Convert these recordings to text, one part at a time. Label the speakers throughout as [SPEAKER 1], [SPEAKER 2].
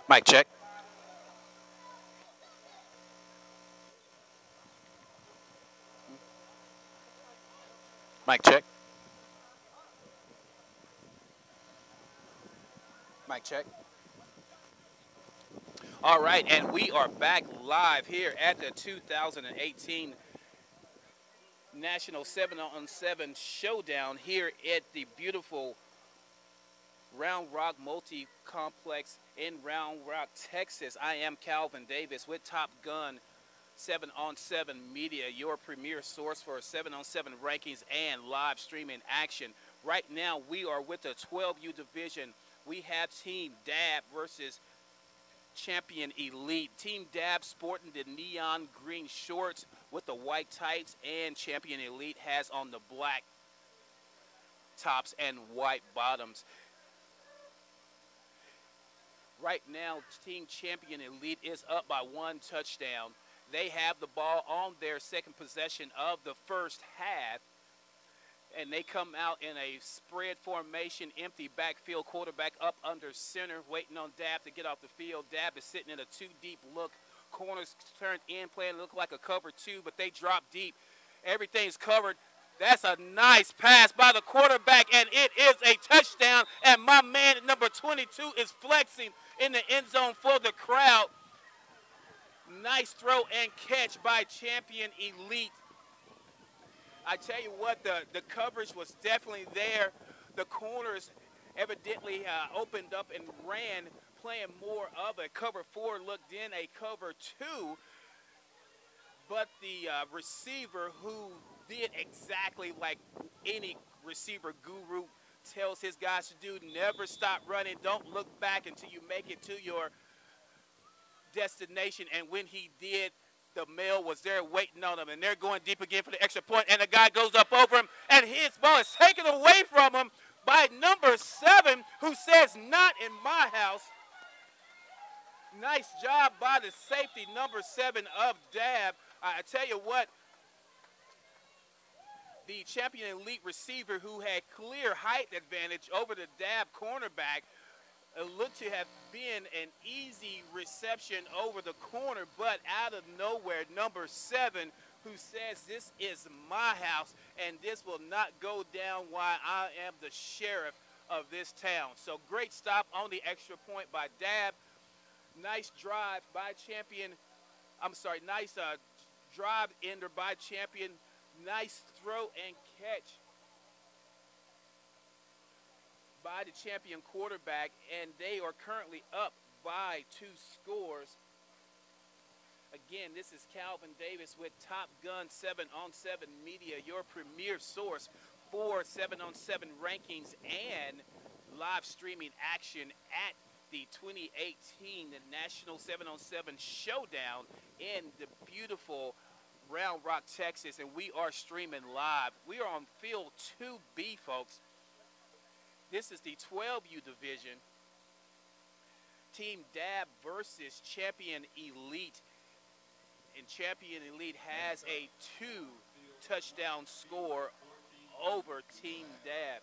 [SPEAKER 1] Mic check. Mic check. Mic check. All right, and we are back live here at the 2018 National 7-on-7 Showdown here at the beautiful Round Rock Multi-Complex in Round Rock, Texas. I am Calvin Davis with Top Gun 7-on-7 Media, your premier source for 7-on-7 rankings and live streaming action. Right now, we are with the 12U division. We have Team DAB versus Champion Elite. Team DAB sporting the neon green shorts with the white tights, and Champion Elite has on the black tops and white bottoms. Right now, Team Champion Elite is up by 1 touchdown. They have the ball on their second possession of the first half, and they come out in a spread formation, empty backfield, quarterback up under center, waiting on Dab to get off the field. Dab is sitting in a 2-deep look. Corners turned in, playing look like a cover 2, but they drop deep. Everything's covered. That's a nice pass by the quarterback, and it is a touchdown, and my man at number 22 is flexing in the end zone for the crowd. Nice throw and catch by Champion Elite. I tell you what, the coverage was definitely there. The corners evidently opened up and ran, playing more of a cover 4 look than a cover 2. But the receiver, who did exactly like any receiver guru tells his guys to do, never stop running, don't look back until you make it to your destination. And when he did, the male was there waiting on him, and they're going deep again for the extra point, and the guy goes up over him, and his ball is taken away from him by number 7, who says, "Not in my house." Nice job by the safety, number 7 of Dab. I tell you what, the Champion Elite receiver, who had clear height advantage over the Dab cornerback, looked to have been an easy reception over the corner, but out of nowhere, number 7, who says, "This is my house, and this will not go down while I am the sheriff of this town." So great stop on the extra point by Dab. Nice drive by Champion. Nice drive ender by Champion. Nice throw and catch by the Champion quarterback, and they are currently up by 2 scores. Again, this is Calvin Davis with Top Gun 7-on-7 Media, your premier source for 7-on-7 rankings and live streaming action at the 2018 National 7-on-7 Showdown in the beautiful Round Rock, Texas, and we are streaming live. We are on field 2B, folks. This is the 12U division. Team DAB versus Champion Elite. And Champion Elite has a 2-touchdown score over Team DAB.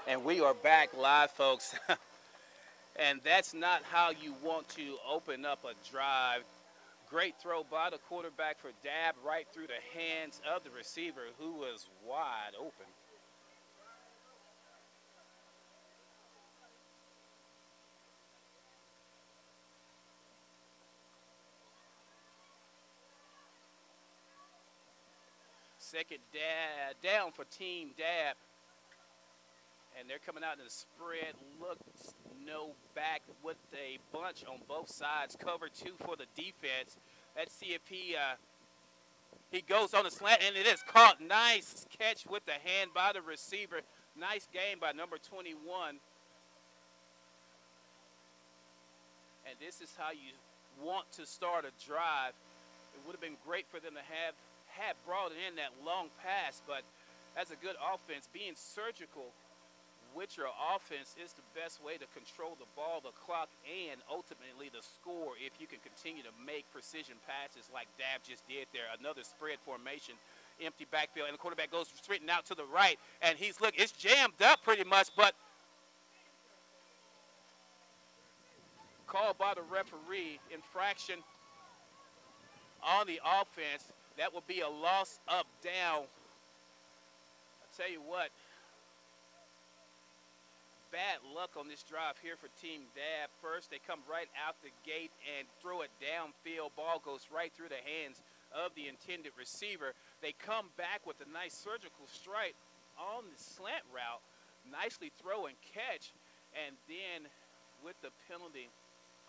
[SPEAKER 1] And we are back live, folks. And that's not how you want to open up a drive. Great throw by the quarterback for Dab right through the hands of the receiver, who was wide open. Second down for Team Dab. And they're coming out in the spread. Looks no back with a bunch on both sides. Cover 2 for the defense. Let's see if he goes on the slant, and it is caught. Nice catch with the hand by the receiver. Nice game by number 21. And this is how you want to start a drive. It would have been great for them to have brought in that long pass, but as a good offense, being surgical with your offense is the best way to control the ball, the clock, and ultimately the score if you can continue to make precision passes like Dab just did there. Another spread formation, empty backfield, and the quarterback goes straightened out to the right, and it's jammed up pretty much, but called by the referee, infraction on the offense. That will be a loss up, down. I'll tell you what, bad luck on this drive here for Team Dab. First, they come right out the gate and throw it downfield. Ball goes right through the hands of the intended receiver. They come back with a nice surgical strike on the slant route. Nicely throw and catch. And then with the penalty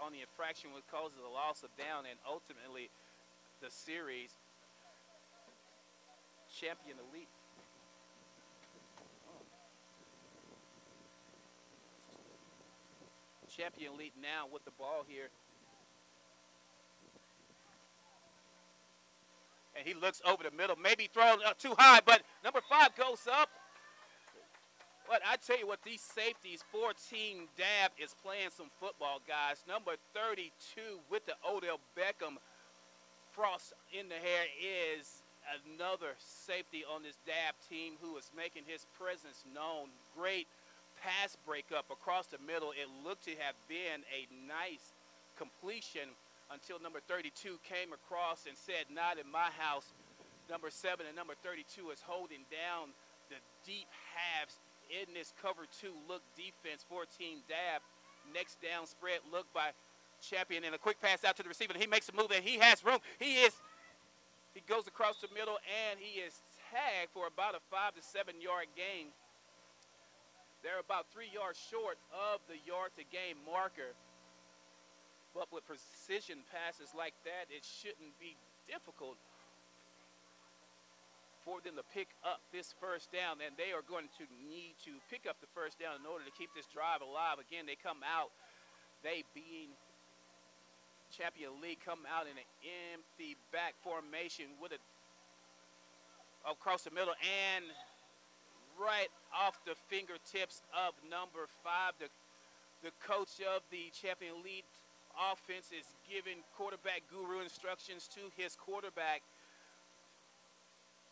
[SPEAKER 1] on the infraction, which causes a loss of down and ultimately the series. Champion Elite. Champion Elite now with the ball here. And he looks over the middle, maybe thrown too high, but number 5 goes up. But I tell you what, these safeties for Team Dab is playing some football, guys. Number 32 with the Odell Beckham frost in the hair is another safety on this Dab team who is making his presence known. Great pass breakup across the middle. It looked to have been a nice completion until number 32 came across and said, "Not in my house." Number 7 and number 32 is holding down the deep halves in this cover 2 look defense for Team Dab. Next down spread look by Champion, and a quick pass out to the receiver. He makes a move, and he has room. He goes across the middle, and he is tagged for about a 5 to 7 yard gain. They're about 3 yards short of the yard-to-gain marker. But with precision passes like that, it shouldn't be difficult for them to pick up this first down. And they are going to need to pick up the first down in order to keep this drive alive. Again, they come out, they being Champion League, come out in an empty back formation with it across the middle and right off the fingertips of number 5. The coach of the Champion Elite offense is giving quarterback guru instructions to his quarterback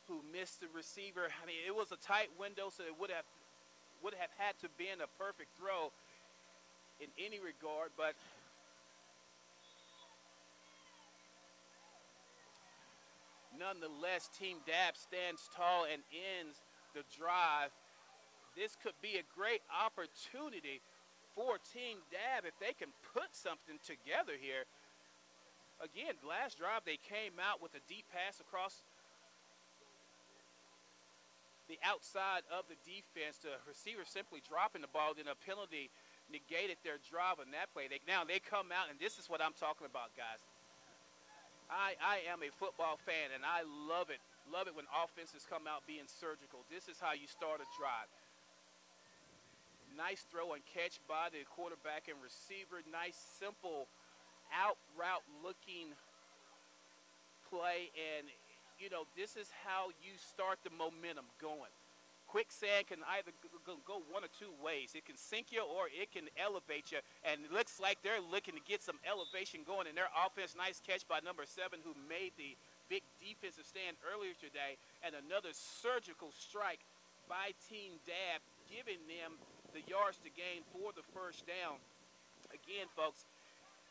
[SPEAKER 1] who missed the receiver. I mean, it was a tight window, so it would have had to been a perfect throw in any regard, but nonetheless, Team Dab stands tall and ends the drive. This could be a great opportunity for Team Dab if they can put something together here. Again, last drive they came out with a deep pass across the outside of the defense. The receiver simply dropping the ball, then a penalty negated their drive on that play. Now they come out, and this is what I'm talking about, guys. I am a football fan, and I love it. Love it when offenses come out being surgical. This is how you start a drive. Nice throw and catch by the quarterback and receiver. Nice, simple, out route looking play. And, you know, this is how you start the momentum going. Quicksand can either go one or two ways. It can sink you or it can elevate you. And it looks like they're looking to get some elevation going in their offense. Nice catch by number 7 who made the big defensive stand earlier today. And another surgical strike by Team Dab, giving them the yards to gain for the first down. Again, folks,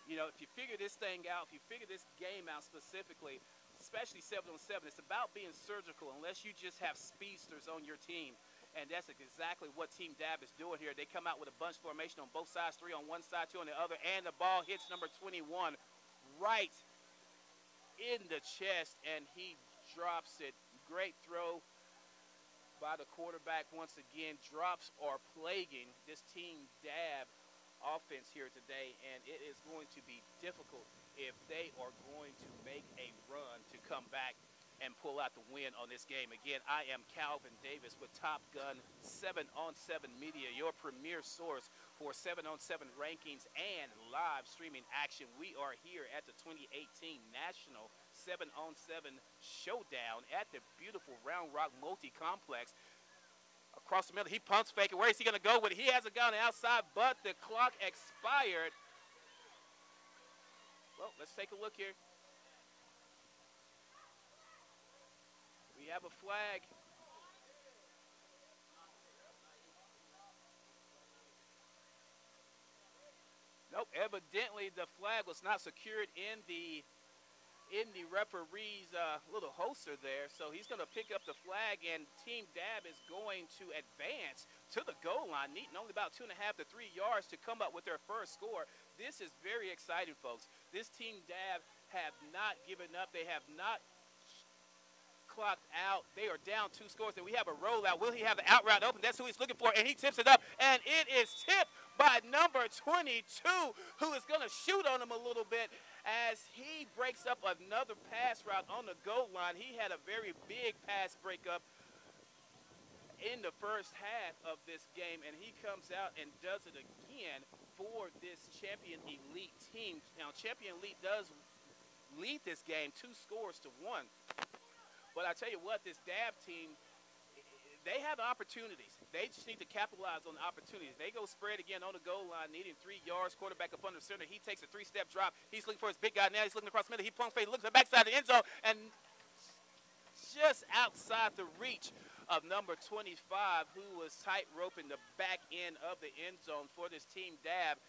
[SPEAKER 1] you know, if you figure this thing out, if you figure this game out specifically, especially 7-on-7, it's about being surgical unless you just have speedsters on your team. And that's exactly what Team Dab is doing here. They come out with a bunch formation on both sides, 3 on one side, 2 on the other, and the ball hits number 21 right in the chest, and he drops it. Great throw by the quarterback once again. Drops are plaguing this Team Dab offense here today, and it is going to be difficult if they are going to make a run to come back and pull out the win on this game. Again, I am Calvin Davis with Top Gun 7-on-7 Media, your premier source for 7-on-7 rankings and live streaming action. We are here at the 2018 National 7-on-7 Showdown at the beautiful Round Rock Multi-Complex. Across the middle, he pumps fake it. Where is he going to go with it? He hasn't gone outside, but the clock expired. Well, let's take a look here. We have a flag. Nope, evidently the flag was not secured in the referee's little holster there. So he's going to pick up the flag, and Team Dab is going to advance to the goal line, needing only about 2.5 to 3 yards to come up with their first score. This is very exciting, folks. This Team Dab have not given up. They have not clocked out. They are down 2 scores, and we have a rollout. Will he have the out route open? That's who he's looking for, and he tips it up, and it is tipped by number 22, who is going to shoot on him a little bit as he breaks up another pass route on the goal line. He had a very big pass breakup in the first half of this game, and he comes out and does it again for this Champion Elite team. Now, Champion Elite does lead this game 2 scores to 1. But I tell you what, this Dab team, they have opportunities. They just need to capitalize on the opportunities. They go spread again on the goal line, needing 3 yards. Quarterback up under center. He takes a 3-step drop. He's looking for his big guy now. He's looking across the middle. He pumps fake, looks at the backside of the end zone, and just outside the reach of number 25, who was tight roping the back end of the end zone for this Team Dab.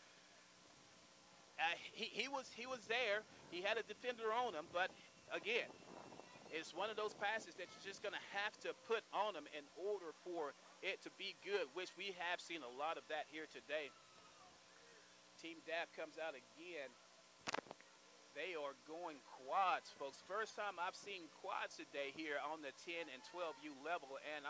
[SPEAKER 1] He was there. He had a defender on him, but again, it's one of those passes that you're just going to have to put on them in order for it to be good, which we have seen a lot of that here today. Team Dab comes out again. They are going quads, folks. First time I've seen quads today here on the 10 and 12U level, and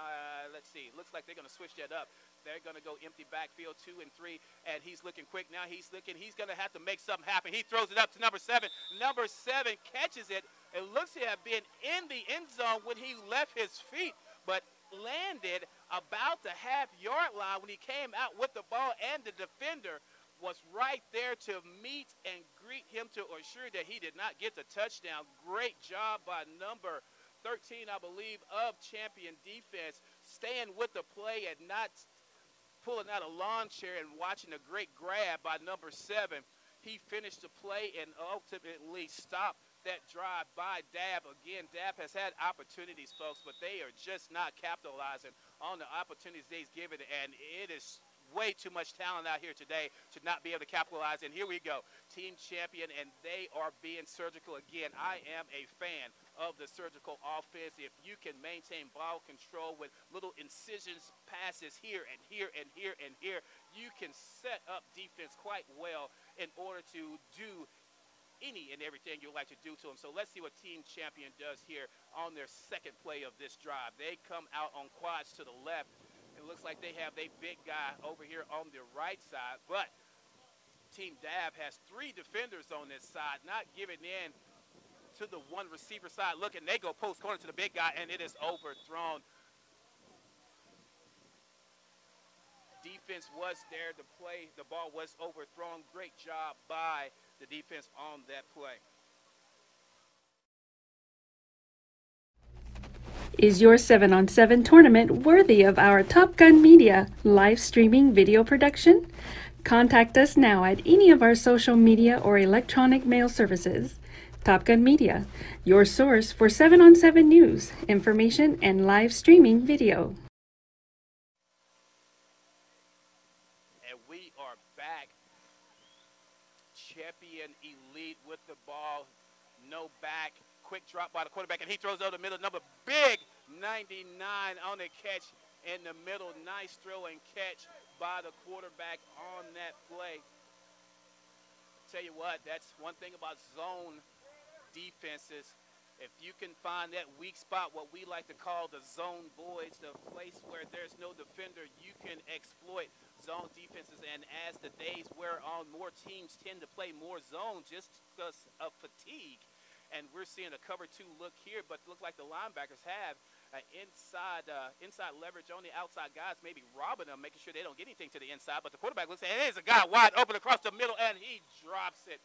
[SPEAKER 1] let's see, looks like they're going to switch that up. They're going to go empty backfield 2 and 3, and he's looking quick. Now he's looking. He's going to have to make something happen. He throws it up to number 7. Number 7 catches it. It looks to have been in the end zone when he left his feet, but landed about the half-yard line when he came out with the ball, and the defender was right there to meet and greet him to assure that he did not get the touchdown. Great job by number 13, I believe, of Champion Defense, staying with the play and not pulling out a lawn chair and watching a great grab by number 7. He finished the play and ultimately stopped that drive by Dab. Again, Dab has had opportunities, folks, but they are just not capitalizing on the opportunities they've given, and it is way too much talent out here today to not be able to capitalize. And here we go, Team Champion, and they are being surgical again. I am a fan of the surgical offense. If you can maintain ball control with little incisions, passes here and here and here and here, you can set up defense quite well in order to do any and everything you'd like to do to them. So let's see what Team Champion does here on their second play of this drive. They come out on quads to the left. It looks like they have their big guy over here on the right side, but Team Dab has 3 defenders on this side, not giving in to the 1 receiver side. Look, and they go post corner to the big guy, and it is overthrown. Defense was there to play. The ball was overthrown. Great job by the defense on that play.
[SPEAKER 2] Is your 7-on-7 tournament worthy of our Top Gun Media live streaming video production? Contact us now at any of our social media or electronic mail services. Top Gun Media, your source for 7-on-7 news, information, and live streaming video.
[SPEAKER 1] Champion Elite with the ball. No back. Quick drop by the quarterback, and he throws over the middle. Number big 99 on the catch in the middle. Nice throw and catch by the quarterback on that play. Tell you what, that's one thing about zone defenses. If you can find that weak spot, what we like to call the zone voids, the place where there's no defender, you can exploit zone defenses. And as the days wear on, more teams tend to play more zone just because of fatigue. And we're seeing a cover two look here, but look like the linebackers have inside leverage on the outside guys, maybe robbing them, making sure they don't get anything to the inside. But the quarterback looks at it, there's a guy wide open across the middle, and he drops it.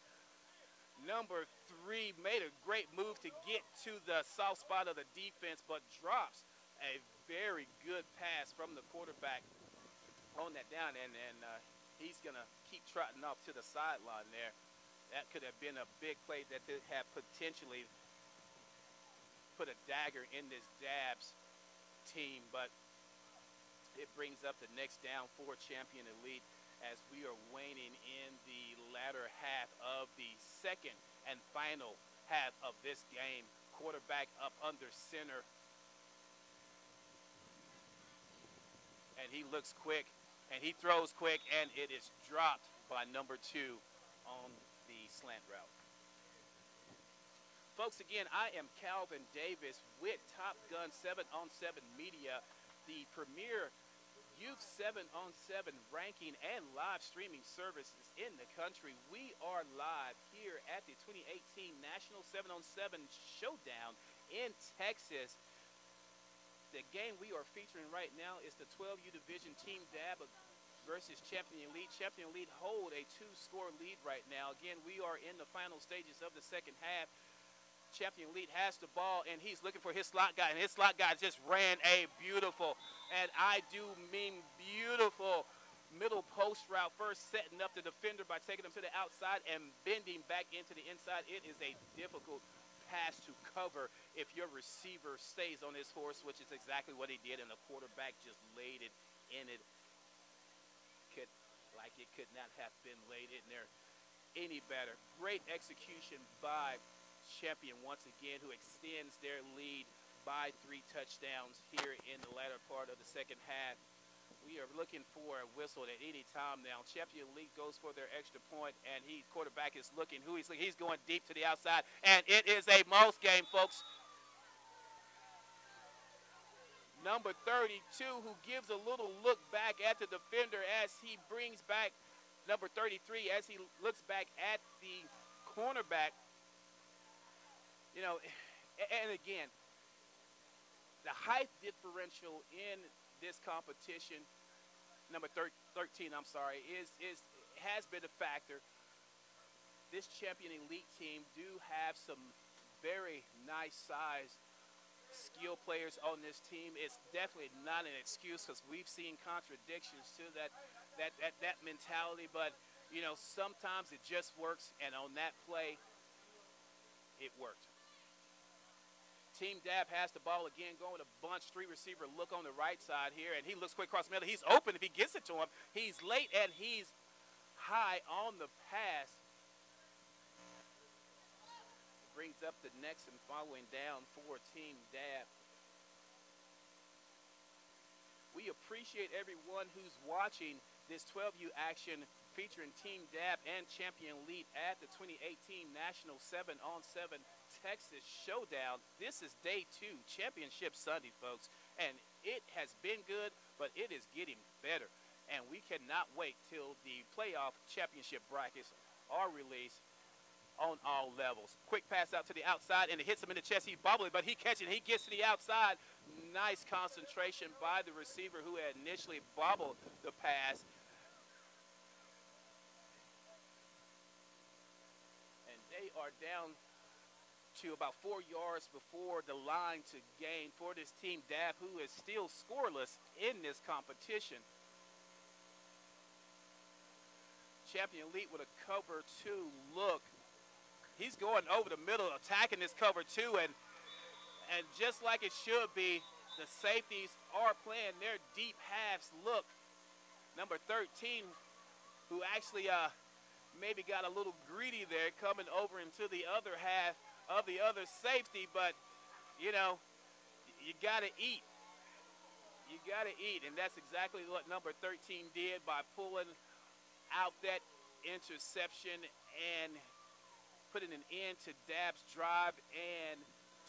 [SPEAKER 1] Number 3 made a great move to get to the soft spot of the defense, but drops a very good pass from the quarterback on that down, and he's going to keep trotting off to the sideline there. That could have been a big play that could have potentially put a dagger in this Dabs team, but it brings up the next down for Champion Elite as we are waning in the latter half of the second and final half of this game. Quarterback up under center, and he looks quick, and he throws quick, and it is dropped by number 2 on the slant route. Folks, again, I am Calvin Davis with Top Gun 7-on-7 Media, the premier youth 7-on-7 ranking and live streaming services in the country. We are live here at the 2018 National 7-on-7 Showdown in Texas. The game we are featuring right now is the 12U Division Team Dab versus Champion Elite. Champion Elite hold a 2-score lead right now. Again, we are in the final stages of the second half. Champion Elite has the ball, and he's looking for his slot guy, and his slot guy just ran a beautiful, and I do mean beautiful, middle post route, first setting up the defender by taking him to the outside and bending back into the inside. It is a difficult pass to cover if your receiver stays on his horse, which is exactly what he did, and the quarterback just laid it in it. Like it could not have been laid in there any better. Great execution by Champion once again, who extends their lead by 3 touchdowns here in the latter part of the second half. We are looking for a whistle at any time now. Champion Elite goes for their extra point, and quarterback is looking. He's going deep to the outside, and it is a mouse game, folks. Number 32, who gives a little look back at the defender as he brings back number 33, as he looks back at the cornerback. You know, and again, the height differential in this competition, number 13, I'm sorry, has been a factor. This Champion Elite team do have some very nice size skill players on this team. It's definitely not an excuse, because we've seen contradictions to that mentality, but you know, sometimes it just works, and on that play it worked. Team Dab has the ball again, going with a bunch, 3 receiver look on the right side here, and he looks quick across the middle. He's open if he gets it to him. He's late, and he's high on the pass. Brings up the next and following down for Team Dab. We appreciate everyone who's watching this 12U action featuring Team Dab and Champion Elite at the 2018 National 7-on-7 Texas Showdown. This is day 2, Championship Sunday, folks, and it has been good, but it is getting better, and we cannot wait till the playoff championship brackets are released on all levels. Quick pass out to the outside, and it hits him in the chest. He's bobbling, but he catches it. He gets to the outside. Nice concentration by the receiver who had initially bobbled the pass. And they are down to about 4 yards before the line to gain for this Team Dab, who is still scoreless in this competition. Champion Elite with a cover 2 look. He's going over the middle, attacking this cover 2, and just like it should be, the safeties are playing their deep halves look. Number 13, who actually maybe got a little greedy there coming over into the other half of the other safety, but, you know, you got to eat. You got to eat, and that's exactly what number 13 did by pulling out that interception and putting an end to Dab's drive and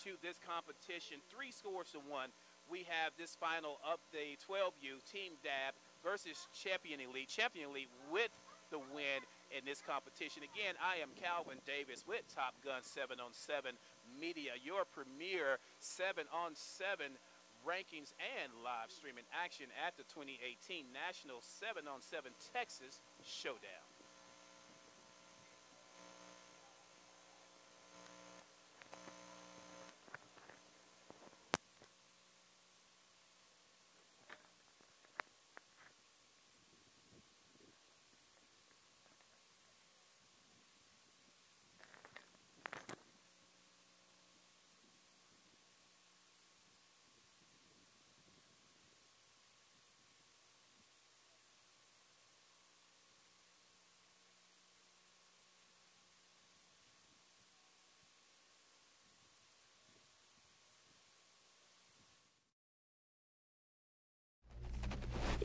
[SPEAKER 1] to this competition. 3 scores to 1. We have this final of the 12U, Team Dab versus Champion Elite. Champion Elite with the win in this competition. Again, I am Calvin Davis with Top Gun 7-on-7 Media, your premier 7-on-7 rankings and live streaming action at the 2018 National 7-on-7 Texas Showdown.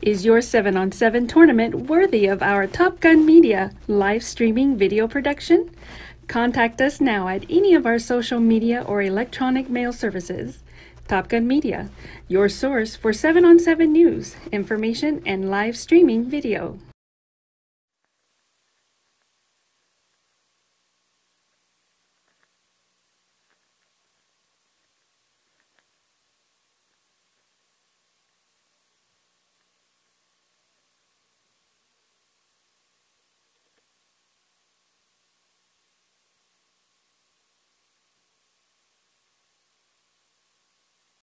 [SPEAKER 2] Is your 7-on-7 tournament worthy of our Top Gun Media live streaming video production? Contact us now at any of our social media or electronic mail services. Top Gun Media, your source for 7-on-7 news, information, and live streaming video.